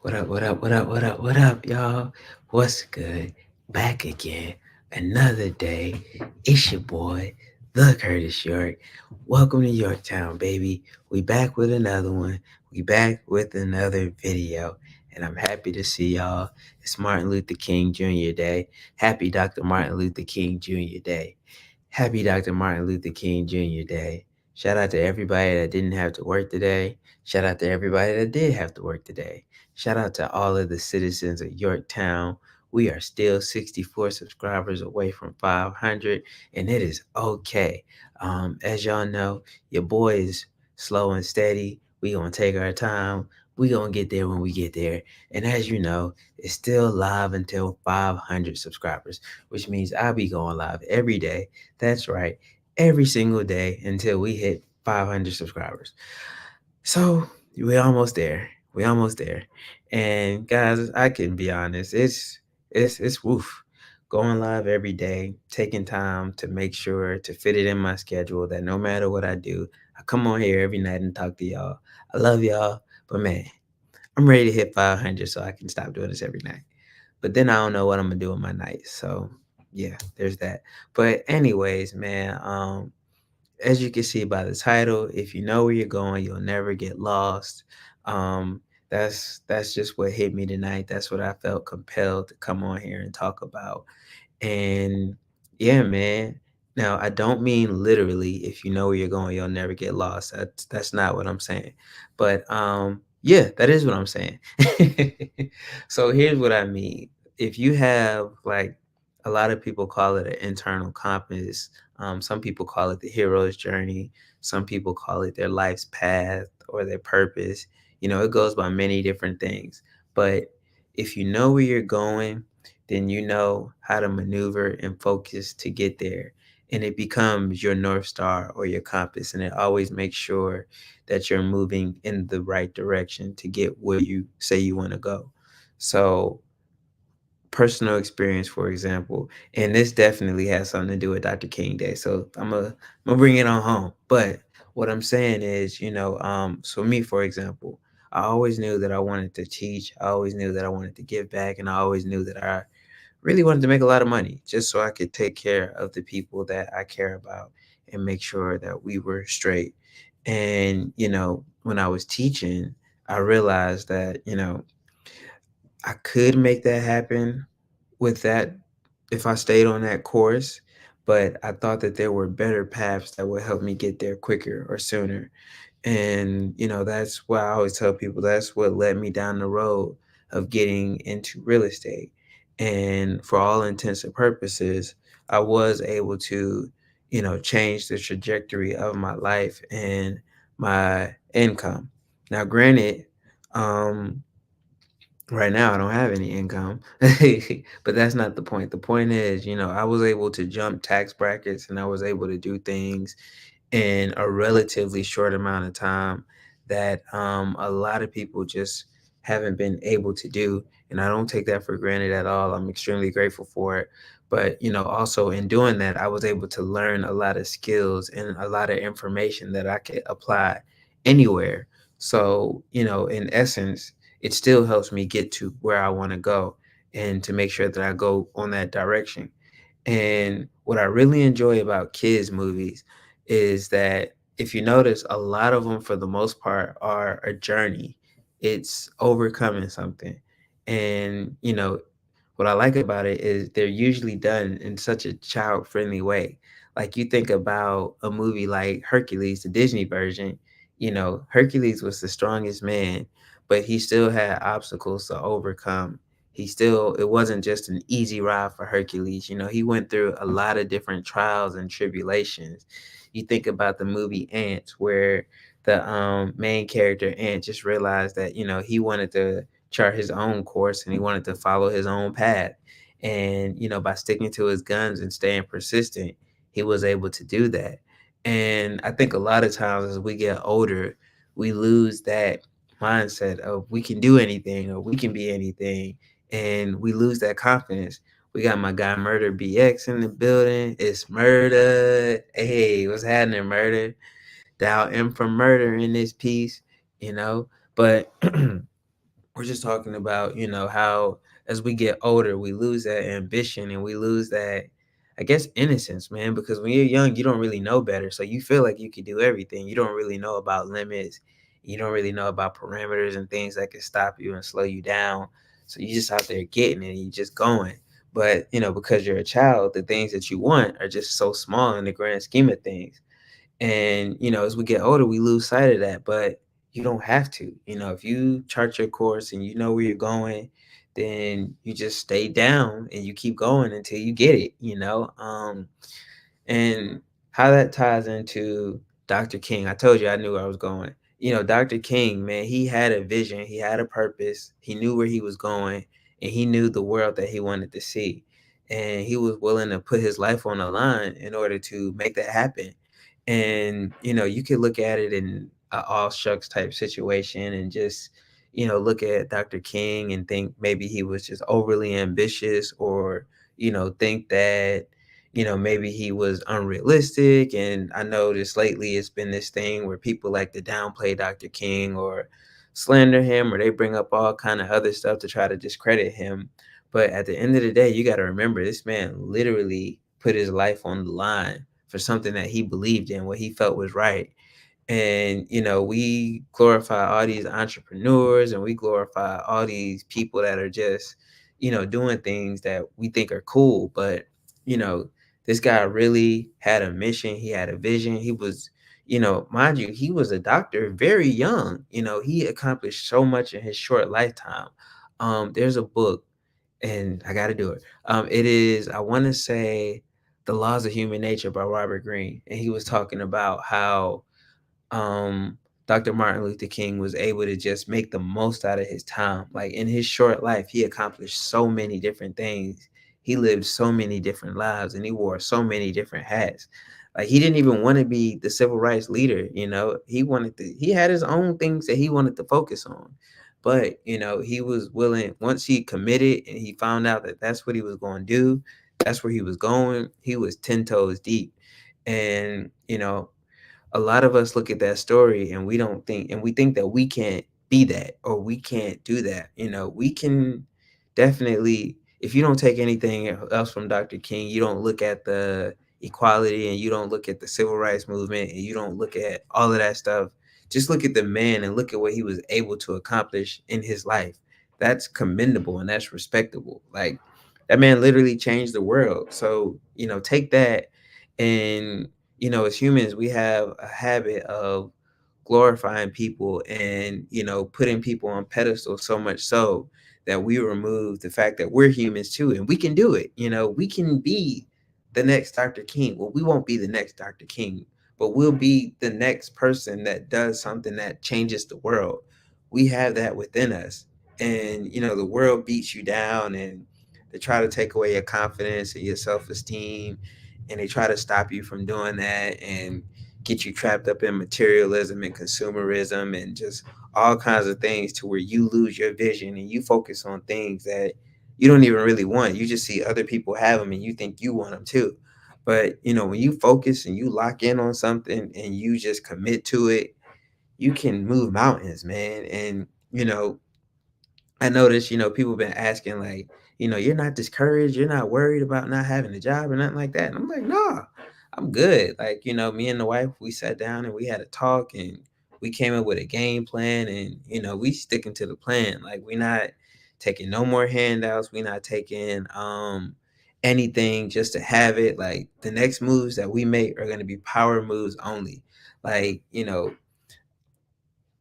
What up, what up, what up, what up, what up, y'all? What's good? Back again. Another day. It's your boy, the Curtis York. Welcome to Yorktown, baby. We back with another one. We back with another video. And I'm happy to see y'all. It's Martin Luther King Jr. Day. Happy Dr. Martin Luther King Jr. Day. Happy Dr. Martin Luther King Jr. Day. Shout out to everybody that didn't have to work today. Shout out to everybody that did have to work today. Shout out to all of the citizens of Yorktown. We are still 64 subscribers away from 500, and it is okay. As y'all know, your boy is slow and steady. We gonna take our time. We gonna get there when we get there. And as you know, it's still live until 500 subscribers, which means I'll be going live every day. That's right, every single day until we hit 500 subscribers. So we're almost there. We're almost there. And guys, I can be honest, it's woof. Going live every day, taking time to make sure to fit it in my schedule that no matter what I do, I come on here every night and talk to y'all. I love y'all, but man, I'm ready to hit 500 so I can stop doing this every night. But then I don't know what I'm gonna do with my nights. So yeah, there's that. But anyways, man, as you can see by the title, if you know where you're going, you'll never get lost. Um, that's just what hit me tonight. That's what I felt compelled to come on here and talk about. And yeah, man. Now I don't mean literally. If you know where you're going, you'll never get lost. That's not what I'm saying. But yeah, that is what I'm saying. So here's what I mean. If you have like a lot of people call it an internal compass, some people call it the hero's journey. Some people call it their life's path or their purpose. You know, it goes by many different things. But if you know where you're going, then you know how to maneuver and focus to get there. And it becomes your North Star or your compass. And it always makes sure that you're moving in the right direction to get where you say you want to go. So, personal experience, for example, and this definitely has something to do with Dr. King Day. So I'm gonna bring it on home. But what I'm saying is, so me, for example, I always knew that I wanted to teach. I always knew that I wanted to give back, and I always knew that I really wanted to make a lot of money just so I could take care of the people that I care about and make sure that we were straight. And when I was teaching, I realized that I could make that happen with that if I stayed on that course, but I thought that there were better paths that would help me get there quicker or sooner. And, that's why I always tell people that's what led me down the road of getting into real estate. And for all intents and purposes, I was able to, change the trajectory of my life and my income. Now, granted, um, right now, I don't have any income, but that's not the point. The point is, I was able to jump tax brackets and I was able to do things in a relatively short amount of time that a lot of people just haven't been able to do. And I don't take that for granted at all. I'm extremely grateful for it. But, also in doing that, I was able to learn a lot of skills and a lot of information that I could apply anywhere. So, in essence, it still helps me get to where I want to go and to make sure that I go on that direction. And what I really enjoy about kids' movies is that if you notice, a lot of them, for the most part, are a journey. It's overcoming something. And, what I like about it is they're usually done in such a child friendly way. Like you think about a movie like Hercules, the Disney version, Hercules was the strongest man, but he still had obstacles to overcome. It wasn't just an easy ride for Hercules. He went through a lot of different trials and tribulations. You think about the movie Ants, where the main character Ant just realized that he wanted to chart his own course and he wanted to follow his own path. And by sticking to his guns and staying persistent, he was able to do that. And I think a lot of times as we get older, we lose that mindset of we can do anything or we can be anything, and we lose that confidence. We got my guy Murder BX in the building. It's Murder. Hey, what's happening, Murder? Dial M for Murder in this piece, But we're just talking about, how as we get older, we lose that ambition and we lose that, I guess, innocence, man, because when you're young, you don't really know better. So you feel like you could do everything. You don't really know about limits. You don't really know about parameters and things that can stop you and slow you down. So you just out there getting it and you just going. But, because you're a child, the things that you want are just so small in the grand scheme of things. And, as we get older, we lose sight of that, but you don't have to. If you chart your course and you know where you're going, then you just stay down and you keep going until you get it. And how that ties into Dr. King. I told you I knew where I was going. Dr. King, man, he had a vision, he had a purpose, he knew where he was going, and he knew the world that he wanted to see. And he was willing to put his life on the line in order to make that happen. And, you could look at it in a all shucks type situation and just, look at Dr. King and think maybe he was just overly ambitious or, think that maybe he was unrealistic. And I know just lately it's been this thing where people like to downplay Dr. King or slander him, or they bring up all kind of other stuff to try to discredit him. But at the end of the day, you got to remember this man literally put his life on the line for something that he believed in, what he felt was right. And, we glorify all these entrepreneurs and we glorify all these people that are just, doing things that we think are cool. But, you know, this guy really had a mission. He had a vision. He was, mind you, he was a doctor very young. He accomplished so much in his short lifetime. There's a book, and I got to do it. It is, I want to say, The Laws of Human Nature by Robert Greene. And he was talking about how um, Dr. Martin Luther King was able to just make the most out of his time. Like in his short life, he accomplished so many different things. He lived so many different lives and he wore so many different hats. Like he didn't even want to be the civil rights leader. He had his own things that he wanted to focus on. But, he was willing, once he committed and he found out that that's what he was going to do, that's where he was going, he was 10 toes deep. And, a lot of us look at that story and we think that we can't be that or we can't do that. We can definitely, if you don't take anything else from Dr. King, you don't look at the equality and you don't look at the civil rights movement and you don't look at all of that stuff. Just look at the man and look at what he was able to accomplish in his life. That's commendable and that's respectable. Like that man literally changed the world. So, take that. And as humans, we have a habit of glorifying people and, putting people on pedestals so much so that we remove the fact that we're humans too and we can do it. We can be the next Dr. King. Well, we won't be the next Dr. King, but we'll be the next person that does something that changes the world. We have that within us. And, the world beats you down and they try to take away your confidence and your self esteem and they try to stop you from doing that and get you trapped up in materialism and consumerism and just all kinds of things to where you lose your vision and you focus on things that you don't even really want. You just see other people have them and you think you want them too. But, when you focus and you lock in on something and you just commit to it, you can move mountains, man. And, I noticed, people been asking like, you're not discouraged, you're not worried about not having a job or nothing like that. And I'm like, nah, I'm good. Like, me and the wife, we sat down and we had a talk and we came up with a game plan and, we sticking to the plan. Like we not taking no more handouts. We not taking anything just to have it. Like the next moves that we make are gonna be power moves only. Like,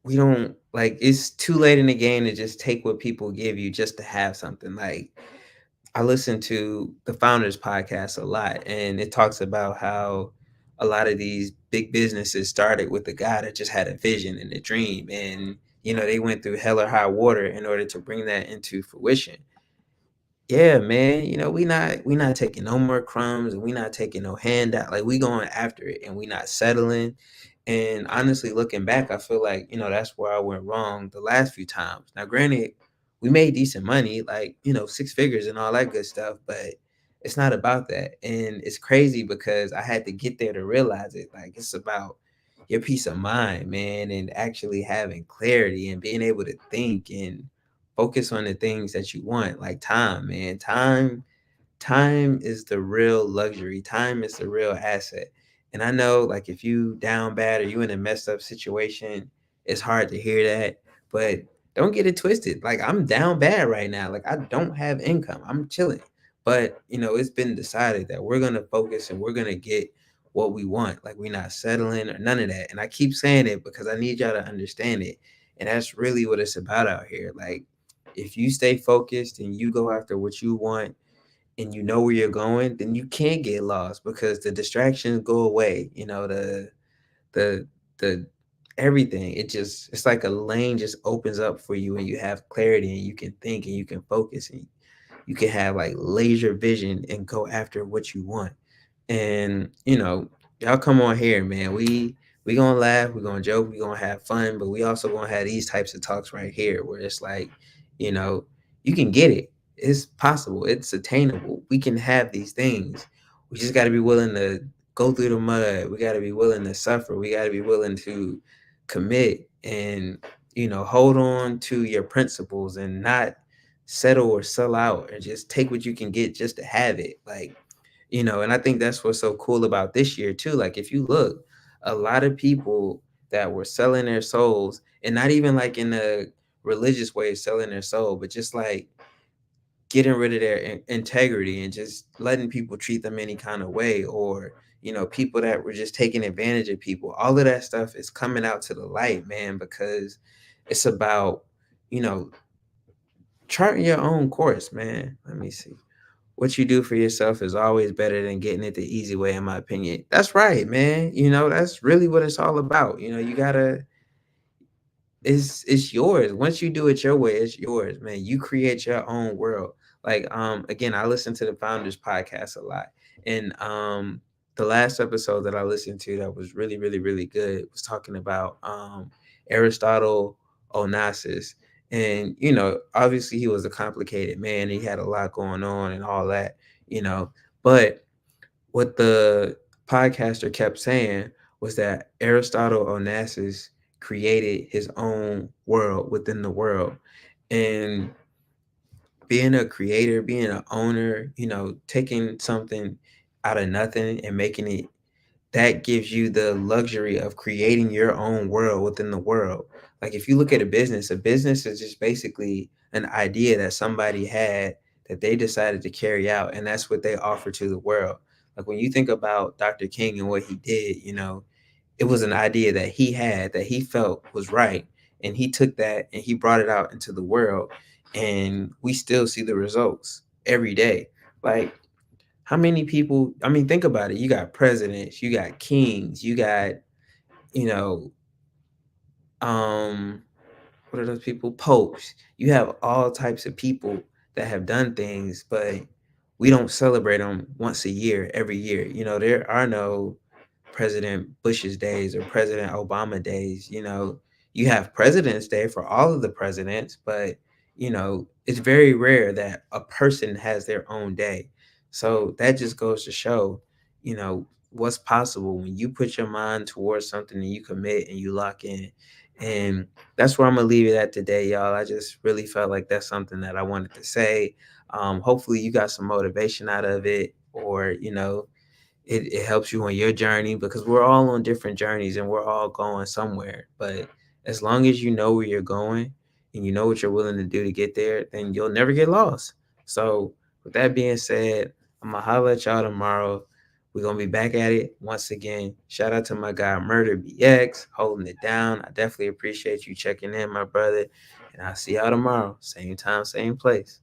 we don't like it's too late in the game to just take what people give you just to have something. Like I listen to the Founders podcast a lot, and it talks about how a lot of these big businesses started with a guy that just had a vision and a dream, and they went through hell or high water in order to bring that into fruition. Yeah, man. We not taking no more crumbs and we not taking no handout. Like we going after it and we not settling. And honestly, looking back, I feel like, that's where I went wrong the last few times. Now, granted, we made decent money, like, six figures and all that good stuff, but it's not about that. And it's crazy because I had to get there to realize it. Like it's about your peace of mind, man, and actually having clarity and being able to think and focus on the things that you want, like time, man. Time is the real luxury. Time is the real asset. And I know, like, if you down bad or you in a messed up situation, it's hard to hear that. But don't get it twisted. Like, I'm down bad right now. Like, I don't have income. I'm chilling. But it's been decided that we're gonna focus and we're gonna get what we want. Like, we're not settling or none of that. And I keep saying it because I need y'all to understand it. And that's really what it's about out here. Like, if you stay focused and you go after what you want and you know where you're going, then you can't get lost because the distractions go away. The the everything. It's like a lane just opens up for you and you have clarity and you can think and you can focus and you can have like laser vision and go after what you want. And y'all come on here, man. We gonna laugh, we gonna joke, we gonna have fun, but we also gonna have these types of talks right here where it's like, you know, you can get it. It's possible. It's attainable. We can have these things. We just got to be willing to go through the mud. We got to be willing to suffer. We got to be willing to commit and hold on to your principles and not settle or sell out and just take what you can get just to have it. Like, and I think that's what's so cool about this year too. Like, if you look, a lot of people that were selling their souls, and not even like in a religious way of selling their soul, but just like getting rid of their integrity and just letting people treat them any kind of way, or people that were just taking advantage of people. All of that stuff is coming out to the light, man, because it's about you know charting your own course, man. Let me see. What you do for yourself is always better than getting it the easy way, in my opinion. That's right, man. That's really what it's all about. You gotta it's yours. Once you do it your way, it's yours, man. You create your own world. Like, again, I listen to the Founders podcast a lot. And the last episode that I listened to that was really, really, really good was talking about Aristotle Onassis. And obviously he was a complicated man. He had a lot going on and all that, but what the podcaster kept saying was that Aristotle Onassis created his own world within the world. And being a creator, being an owner, taking something out of nothing and making it, that gives you the luxury of creating your own world within the world. Like, if you look at a business is just basically an idea that somebody had that they decided to carry out, and that's what they offer to the world. Like, when you think about Dr. King and what he did, it was an idea that he had that he felt was right, and he took that and he brought it out into the world, and we still see the results every day. Like, how many people, I mean, think about it. You got presidents, you got kings, you got, you know, um, what are those people? Popes. You have all types of people that have done things, but we don't celebrate them once a year, every year. There are no President Bush's days or President Obama days. You have President's Day for all of the presidents, but it's very rare that a person has their own day. So that just goes to show, what's possible when you put your mind towards something and you commit and you lock in. And that's where I'm gonna leave it at today, y'all. I just really felt like that's something that I wanted to say. Hopefully you got some motivation out of it, or it helps you on your journey, because we're all on different journeys and we're all going somewhere. But as long as you know where you're going and you know what you're willing to do to get there, then you'll never get lost. So with that being said, I'm gonna holler at y'all tomorrow. We're gonna be back at it once again. Shout out to my guy Murder BX holding it down. I definitely appreciate you checking in, my brother. And I'll see y'all tomorrow. Same time, same place.